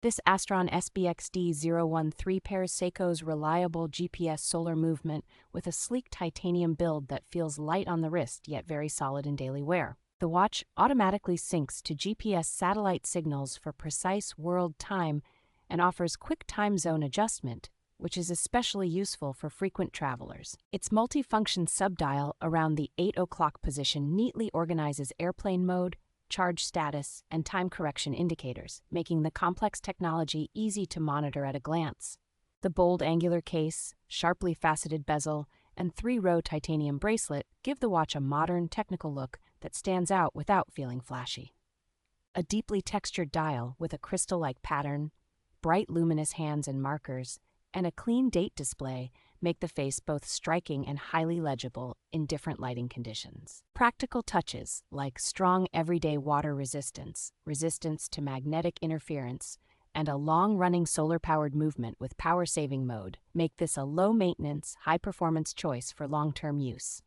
This ASTRON SBXD013 pairs Seiko's reliable GPS solar movement with a sleek titanium build that feels light on the wrist yet very solid in daily wear. The watch automatically syncs to GPS satellite signals for precise world time and offers quick time zone adjustment, which is especially useful for frequent travelers. Its multifunction subdial around the 8 o'clock position neatly organizes airplane mode, charge status, and time correction indicators, making the complex technology easy to monitor at a glance. The bold angular case, sharply faceted bezel, and 3-row titanium bracelet give the watch a modern, technical look that stands out without feeling flashy. A deeply textured dial with a crystal-like pattern, bright luminous hands and markers, and a clean date display make the face both striking and highly legible in different lighting conditions. Practical touches like strong everyday water resistance, resistance to magnetic interference, and a long-running solar-powered movement with power-saving mode make this a low-maintenance, high-performance choice for long-term use.